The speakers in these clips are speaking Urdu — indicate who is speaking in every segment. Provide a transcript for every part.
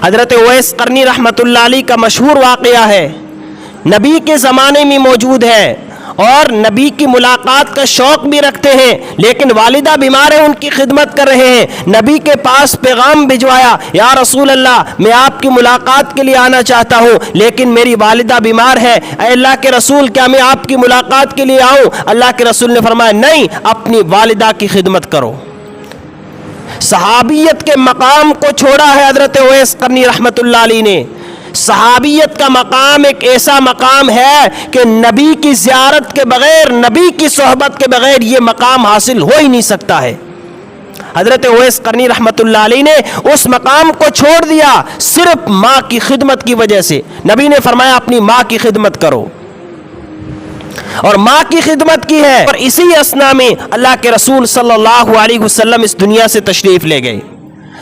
Speaker 1: حضرت اویس قرنی رحمۃ اللہ علیہ کا مشہور واقعہ ہے، نبی کے زمانے میں موجود ہے اور نبی کی ملاقات کا شوق بھی رکھتے ہیں، لیکن والدہ بیمار ہے، ان کی خدمت کر رہے ہیں۔ نبی کے پاس پیغام بھجوایا، یا رسول اللہ میں آپ کی ملاقات کے لیے آنا چاہتا ہوں لیکن میری والدہ بیمار ہے، اے اللہ کے رسول کیا میں آپ کی ملاقات کے لیے آؤں؟ اللہ کے رسول نے فرمایا نہیں، اپنی والدہ کی خدمت کرو۔ صحابیت کے مقام کو چھوڑا ہے حضرت اویس قرنی رحمۃ اللہ علیہ نے۔ صحابیت کا مقام ایک ایسا مقام ہے کہ نبی کی زیارت کے بغیر، نبی کی صحبت کے بغیر یہ مقام حاصل ہو ہی نہیں سکتا ہے۔ حضرت اویس قرنی رحمۃ اللہ علیہ نے اس مقام کو چھوڑ دیا صرف ماں کی خدمت کی وجہ سے۔ نبی نے فرمایا اپنی ماں کی خدمت کرو، اور ماں کی خدمت کی ہے، اور اسی اثنا میں اللہ کے رسول صلی اللہ علیہ وسلم اس دنیا سے تشریف لے گئے۔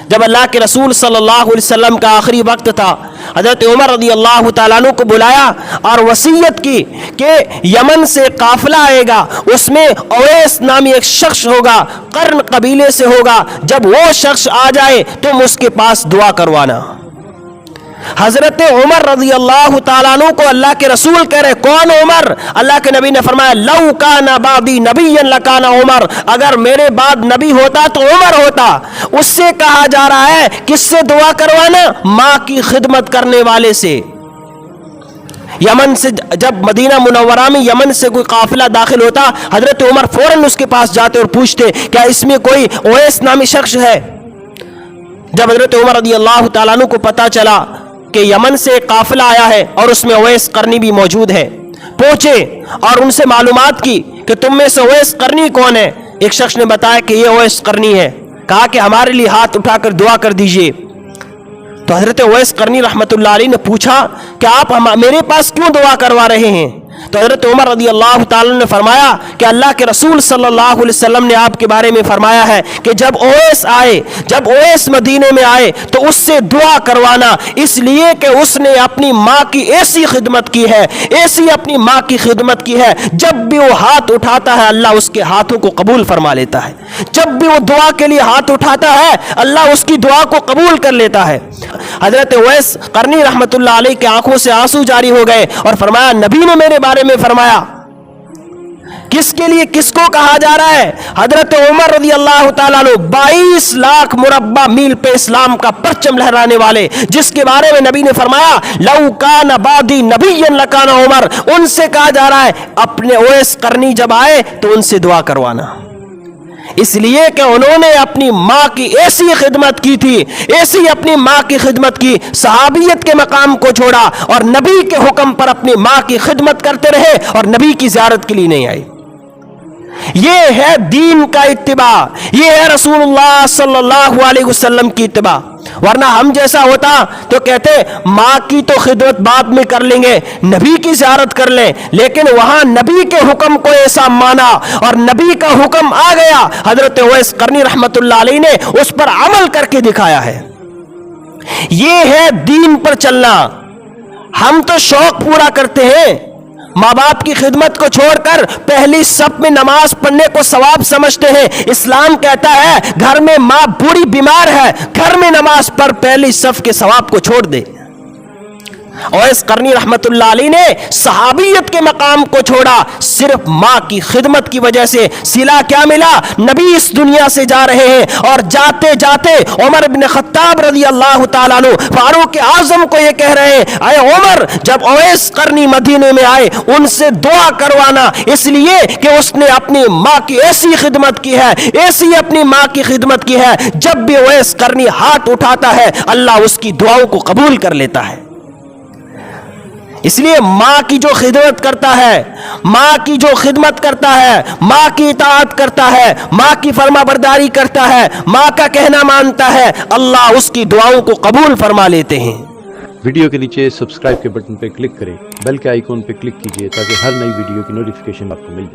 Speaker 1: جب اللہ کے رسول صلی اللہ علیہ وسلم کا آخری وقت تھا، حضرت عمر رضی اللہ تعالیٰ عنہ کو بلایا اور وصیت کی کہ یمن سے قافلہ آئے گا، اس میں اویس نامی ایک شخص ہوگا، قرن قبیلے سے ہوگا، جب وہ شخص آ جائے تم اس کے پاس دعا کروانا۔ حضرت عمر رضی اللہ تعالیٰ عنہ کو اللہ کے رسول کہہ رہے، کون عمر؟ اللہ کے نبی نے فرمایا لو کان بعدی نبی لکان عمر، اگر میرے بعد نبی ہوتا تو عمر ہوتا۔ اس سے کہا جا رہا ہے کس سے دعا کروانا؟ ماں کی خدمت کرنے والے سے۔ یمن سے جب مدینہ منورہ میں یمن سے کوئی قافلہ داخل ہوتا، حضرت عمر فوراً اس کے پاس جاتے اور پوچھتے کیا اس میں کوئی اویس نامی شخص ہے؟ جب حضرت عمر رضی اللہ تعالیٰ عنہ کو پتا چلا کہ یمن سے قافلہ آیا ہے اور اس میں اویس قرنی بھی موجود ہے، پہنچے اور ان سے معلومات کی کہ تم میں سے اویس قرنی کون ہے؟ ایک شخص نے بتایا کہ یہ اویس قرنی ہے، کہا کہ ہمارے لیے ہاتھ اٹھا کر دعا کر دیجئے۔ تو حضرت اویس قرنی رحمۃ اللہ علیہ نے پوچھا کہ آپ میرے پاس کیوں دعا کروا رہے ہیں؟ تو حضرت عمر رضی اللہ تعالیٰ نے فرمایا کہ اللہ کے رسول صلی اللہ علیہ وسلم نے آپ کے بارے میں فرمایا ہے کہ جب اویس آئے، جب اویس مدینے میں آئے تو اس سے دعا کروانا، اس لیے کہ اس نے اپنی ماں کی ایسی خدمت کی ہے، ایسی اپنی ماں کی خدمت کی ہے، جب بھی وہ ہاتھ اٹھاتا ہے اللہ اس کے ہاتھوں کو قبول فرما لیتا ہے، جب بھی وہ دعا کے لیے ہاتھ اٹھاتا ہے اللہ اس کی دعا کو قبول کر لیتا ہے۔ حضرت اویس قرنی رحمۃ اللہ علیہ کے آنکھوں سے آنسو جاری ہو گئے اور فرمایا نبی نے میرے بارے میں فرمایا۔ کس کے لیے کس کو کہا جا رہا ہے؟ حضرت عمر رضی اللہ تعالیٰ عنہ 22 لاکھ مربع میل پہ اسلام کا پرچم لہرانے والے، جس کے بارے میں نبی نے فرمایا لو کان بعدی نبی لکان عمر، ان سے کہا جا رہا ہے اپنے اویس قرنی جب آئے تو ان سے دعا کروانا، اس لیے کہ انہوں نے اپنی ماں کی ایسی خدمت کی تھی، ایسی اپنی ماں کی خدمت کی، صحابیت کے مقام کو چھوڑا اور نبی کے حکم پر اپنی ماں کی خدمت کرتے رہے اور نبی کی زیارت کے لیے نہیں آئے۔ یہ ہے دین کا اتباع، یہ ہے رسول اللہ صلی اللہ علیہ وسلم کی اتباع۔ ورنہ ہم جیسا ہوتا تو کہتے ماں کی تو خدمت بعد میں کر لیں گے، نبی کی زیارت کر لیں، لیکن وہاں نبی کے حکم کو ایسا مانا اور نبی کا حکم آ گیا، حضرت اویس قرنی رحمۃ اللہ علیہ نے اس پر عمل کر کے دکھایا ہے۔ یہ ہے دین پر چلنا۔ ہم تو شوق پورا کرتے ہیں، ماں باپ کی خدمت کو چھوڑ کر پہلی صف میں نماز پڑھنے کو ثواب سمجھتے ہیں۔ اسلام کہتا ہے گھر میں ماں بوڑھی بیمار ہے، گھر میں نماز پڑھ، پہلی صف کے ثواب کو چھوڑ دے۔ اویس قرنی رحمت اللہ علیہ نے صحابیت کے مقام کو چھوڑا صرف ماں کی خدمت کی وجہ سے۔ صلہ کیا ملا؟ نبی اس دنیا سے جا رہے ہیں اور جاتے جاتے عمر بن خطاب رضی اللہ تعالیٰ عنہ فاروق اعظم کو یہ کہہ رہے ہیں اے عمر جب اویس قرنی مدینے میں آئے ان سے دعا کروانا، اس لیے کہ اس نے اپنی ماں کی ایسی خدمت کی ہے، ایسی اپنی ماں کی خدمت کی ہے، جب بھی اویس قرنی ہاتھ اٹھاتا ہے اللہ اس کی دعاؤں کو قبول کر لیتا ہے۔ اس لیے ماں کی جو خدمت کرتا ہے، ماں کی جو خدمت کرتا ہے، ماں کی اطاعت کرتا ہے، ماں کی فرما برداری کرتا ہے، ماں کا کہنا مانتا ہے، اللہ اس کی دعاؤں کو قبول فرما لیتے ہیں۔
Speaker 2: ویڈیو کے نیچے سبسکرائب کے بٹن پہ کلک کریں، بیل کے آئیکن پہ کلک کیجئے تاکہ ہر نئی ویڈیو کی نوٹیفیکیشن آپ کو مل جائے۔